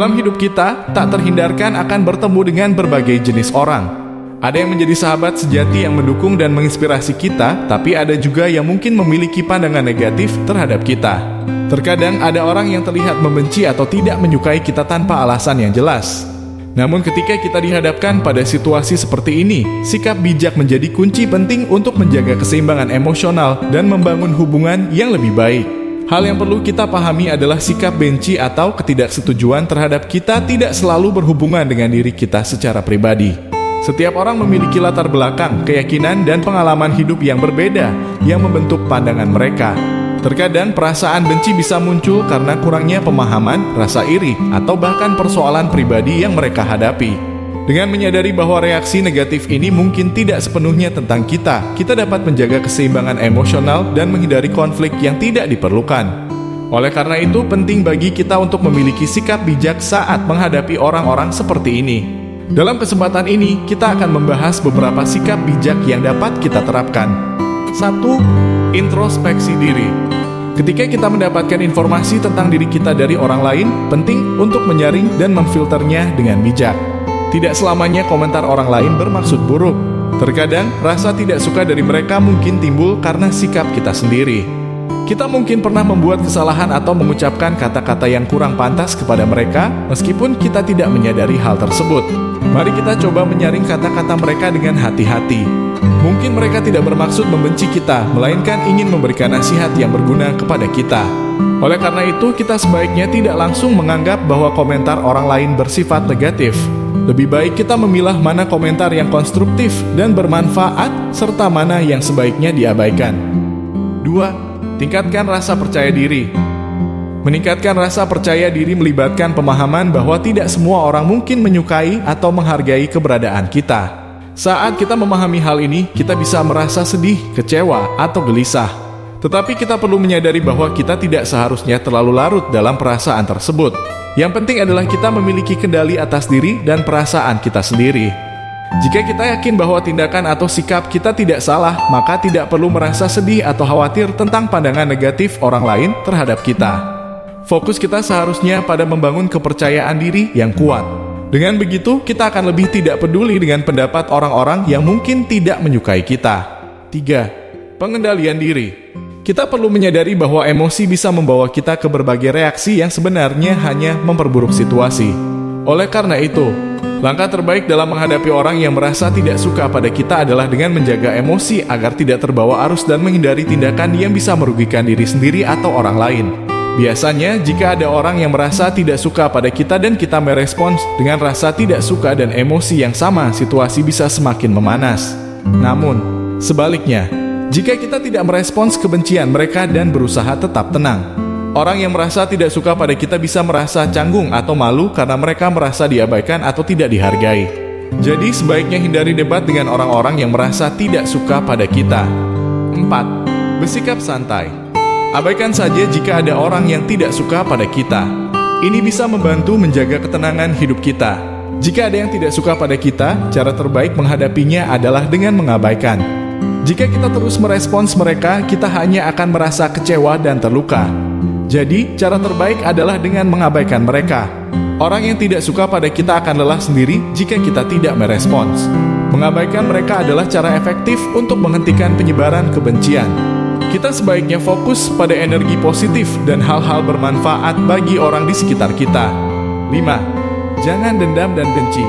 Dalam hidup kita, tak terhindarkan akan bertemu dengan berbagai jenis orang. Ada yang menjadi sahabat sejati yang mendukung dan menginspirasi kita, tapi ada juga yang mungkin memiliki pandangan negatif terhadap kita. Terkadang ada orang yang terlihat membenci atau tidak menyukai kita tanpa alasan yang jelas. Namun ketika kita dihadapkan pada situasi seperti ini, sikap bijak menjadi kunci penting untuk menjaga keseimbangan emosional dan membangun hubungan yang lebih baik. Hal yang perlu kita pahami adalah sikap benci atau ketidaksetujuan terhadap kita tidak selalu berhubungan dengan diri kita secara pribadi. Setiap orang memiliki latar belakang, keyakinan, dan pengalaman hidup yang berbeda yang membentuk pandangan mereka. Terkadang perasaan benci bisa muncul karena kurangnya pemahaman, rasa iri, atau bahkan persoalan pribadi yang mereka hadapi. Dengan menyadari bahwa reaksi negatif ini mungkin tidak sepenuhnya tentang kita dapat menjaga keseimbangan emosional dan menghindari konflik yang tidak diperlukan. Oleh karena itu, penting bagi kita untuk memiliki sikap bijak saat menghadapi orang-orang seperti ini. Dalam kesempatan ini, kita akan membahas beberapa sikap bijak yang dapat kita terapkan. 1. Introspeksi diri. Ketika kita mendapatkan informasi tentang diri kita dari orang lain, penting untuk menyaring dan memfilternya dengan bijak. Tidak selamanya komentar orang lain bermaksud buruk. Terkadang, rasa tidak suka dari mereka mungkin timbul karena sikap kita sendiri. Kita mungkin pernah membuat kesalahan atau mengucapkan kata-kata yang kurang pantas kepada mereka, meskipun kita tidak menyadari hal tersebut. Mari kita coba menyaring kata-kata mereka dengan hati-hati. Mungkin mereka tidak bermaksud membenci kita, melainkan ingin memberikan nasihat yang berguna kepada kita. Oleh karena itu, kita sebaiknya tidak langsung menganggap bahwa komentar orang lain bersifat negatif. Lebih baik kita memilah mana komentar yang konstruktif dan bermanfaat, serta mana yang sebaiknya diabaikan. 2. Tingkatkan rasa percaya diri. Meningkatkan rasa percaya diri melibatkan pemahaman bahwa tidak semua orang mungkin menyukai atau menghargai keberadaan kita. Saat kita memahami hal ini, kita bisa merasa sedih, kecewa, atau gelisah. Tetapi kita perlu menyadari bahwa kita tidak seharusnya terlalu larut dalam perasaan tersebut. Yang penting adalah kita memiliki kendali atas diri dan perasaan kita sendiri. Jika kita yakin bahwa tindakan atau sikap kita tidak salah, maka tidak perlu merasa sedih atau khawatir tentang pandangan negatif orang lain terhadap kita. Fokus kita seharusnya pada membangun kepercayaan diri yang kuat. Dengan begitu, kita akan lebih tidak peduli dengan pendapat orang-orang yang mungkin tidak menyukai kita. 3. Pengendalian diri. Kita perlu menyadari bahwa emosi bisa membawa kita ke berbagai reaksi yang sebenarnya hanya memperburuk situasi. Oleh karena itu, langkah terbaik dalam menghadapi orang yang merasa tidak suka pada kita adalah dengan menjaga emosi agar tidak terbawa arus dan menghindari tindakan yang bisa merugikan diri sendiri atau orang lain. Biasanya, jika ada orang yang merasa tidak suka pada kita dan kita merespons dengan rasa tidak suka dan emosi yang sama, situasi bisa semakin memanas. Namun, sebaliknya, jika kita tidak merespons kebencian mereka dan berusaha tetap tenang, orang yang merasa tidak suka pada kita bisa merasa canggung atau malu karena mereka merasa diabaikan atau tidak dihargai. Jadi, sebaiknya hindari debat dengan orang-orang yang merasa tidak suka pada kita. 4. Bersikap santai. Abaikan saja jika ada orang yang tidak suka pada kita. Ini bisa membantu menjaga ketenangan hidup kita. Jika ada yang tidak suka pada kita, cara terbaik menghadapinya adalah dengan mengabaikan. Jika kita terus merespons mereka, kita hanya akan merasa kecewa dan terluka. Jadi, cara terbaik adalah dengan mengabaikan mereka. Orang yang tidak suka pada kita akan lelah sendiri jika kita tidak merespons. Mengabaikan mereka adalah cara efektif untuk menghentikan penyebaran kebencian. Kita sebaiknya fokus pada energi positif dan hal-hal bermanfaat bagi orang di sekitar kita. 5. Jangan dendam dan benci.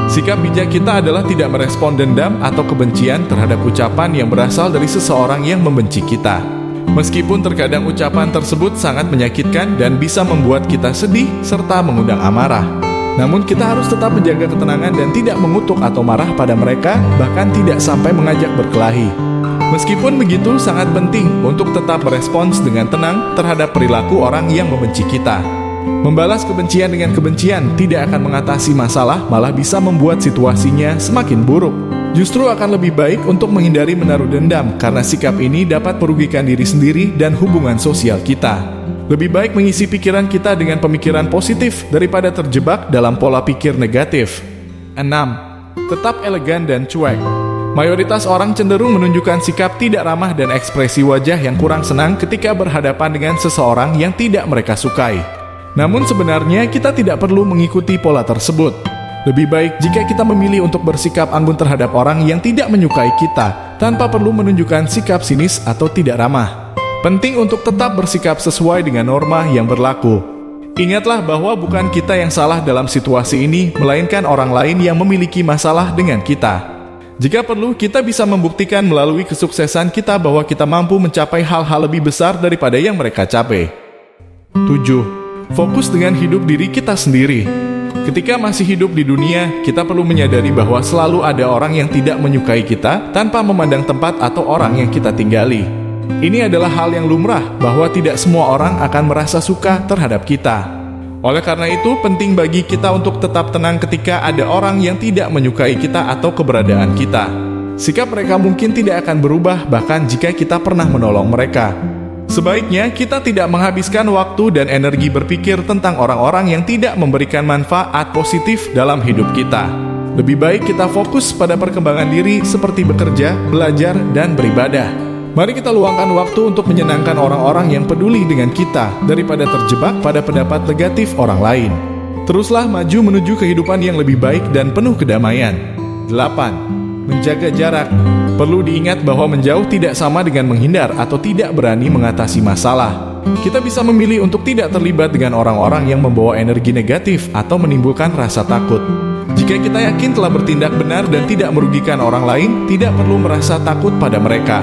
Sikap bijak kita adalah tidak merespon dendam atau kebencian terhadap ucapan yang berasal dari seseorang yang membenci kita. Meskipun terkadang ucapan tersebut sangat menyakitkan dan bisa membuat kita sedih serta mengundang amarah. Namun kita harus tetap menjaga ketenangan dan tidak mengutuk atau marah pada mereka, bahkan tidak sampai mengajak berkelahi. Meskipun begitu, sangat penting untuk tetap merespons dengan tenang terhadap perilaku orang yang membenci kita. Membalas kebencian dengan kebencian tidak akan mengatasi masalah, malah bisa membuat situasinya semakin buruk. Justru akan lebih baik untuk menghindari menaruh dendam, karena sikap ini dapat merugikan diri sendiri dan hubungan sosial kita. Lebih baik mengisi pikiran kita dengan pemikiran positif daripada terjebak dalam pola pikir negatif. 6. Tetap elegan dan cuek. Mayoritas orang cenderung menunjukkan sikap tidak ramah dan ekspresi wajah yang kurang senang ketika berhadapan dengan seseorang yang tidak mereka sukai. Namun sebenarnya kita tidak perlu mengikuti pola tersebut. Lebih baik jika kita memilih untuk bersikap anggun terhadap orang yang tidak menyukai kita, tanpa perlu menunjukkan sikap sinis atau tidak ramah. Penting untuk tetap bersikap sesuai dengan norma yang berlaku. Ingatlah bahwa bukan kita yang salah dalam situasi ini, melainkan orang lain yang memiliki masalah dengan kita. Jika perlu, kita bisa membuktikan melalui kesuksesan kita bahwa kita mampu mencapai hal-hal lebih besar daripada yang mereka capai. 7. Fokus dengan hidup diri kita sendiri. Ketika masih hidup di dunia, kita perlu menyadari bahwa selalu ada orang yang tidak menyukai kita tanpa memandang tempat atau orang yang kita tinggali. Ini adalah hal yang lumrah bahwa tidak semua orang akan merasa suka terhadap kita. Oleh karena itu, penting bagi kita untuk tetap tenang ketika ada orang yang tidak menyukai kita atau keberadaan kita. Sikap mereka mungkin tidak akan berubah bahkan jika kita pernah menolong mereka. Sebaiknya kita tidak menghabiskan waktu dan energi berpikir tentang orang-orang yang tidak memberikan manfaat positif dalam hidup kita. Lebih baik kita fokus pada perkembangan diri seperti bekerja, belajar, dan beribadah. Mari kita luangkan waktu untuk menyenangkan orang-orang yang peduli dengan kita daripada terjebak pada pendapat negatif orang lain. Teruslah maju menuju kehidupan yang lebih baik dan penuh kedamaian. 8. Menjaga jarak. Perlu diingat bahwa menjauh tidak sama dengan menghindar atau tidak berani mengatasi masalah. Kita bisa memilih untuk tidak terlibat dengan orang-orang yang membawa energi negatif atau menimbulkan rasa takut. Jika kita yakin telah bertindak benar dan tidak merugikan orang lain, tidak perlu merasa takut pada mereka.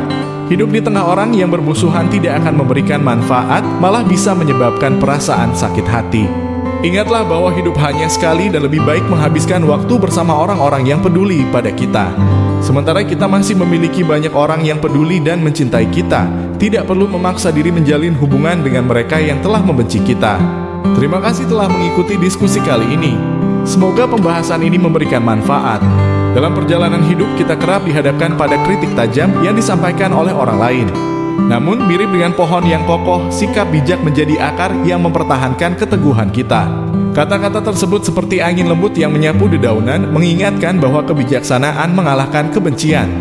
Hidup di tengah orang yang bermusuhan tidak akan memberikan manfaat, malah bisa menyebabkan perasaan sakit hati. Ingatlah bahwa hidup hanya sekali dan lebih baik menghabiskan waktu bersama orang-orang yang peduli pada kita. Sementara kita masih memiliki banyak orang yang peduli dan mencintai kita, tidak perlu memaksa diri menjalin hubungan dengan mereka yang telah membenci kita. Terima kasih telah mengikuti diskusi kali ini. Semoga pembahasan ini memberikan manfaat. Dalam perjalanan hidup kita kerap dihadapkan pada kritik tajam yang disampaikan oleh orang lain. Namun, mirip dengan pohon yang kokoh, sikap bijak menjadi akar yang mempertahankan keteguhan kita. Kata-kata tersebut seperti angin lembut yang menyapu dedaunan, mengingatkan bahwa kebijaksanaan mengalahkan kebencian.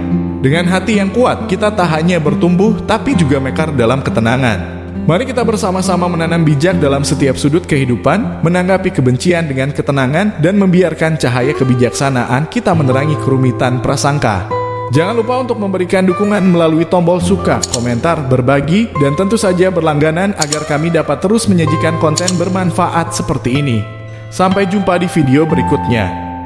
Dengan hati yang kuat, kita tak hanya bertumbuh, tapi juga mekar dalam ketenangan. Mari kita bersama-sama menanam bijak dalam setiap sudut kehidupan, menanggapi kebencian dengan ketenangan, dan membiarkan cahaya kebijaksanaan kita menerangi kerumitan prasangka. Jangan lupa untuk memberikan dukungan melalui tombol suka, komentar, berbagi, dan tentu saja berlangganan agar kami dapat terus menyajikan konten bermanfaat seperti ini. Sampai jumpa di video berikutnya.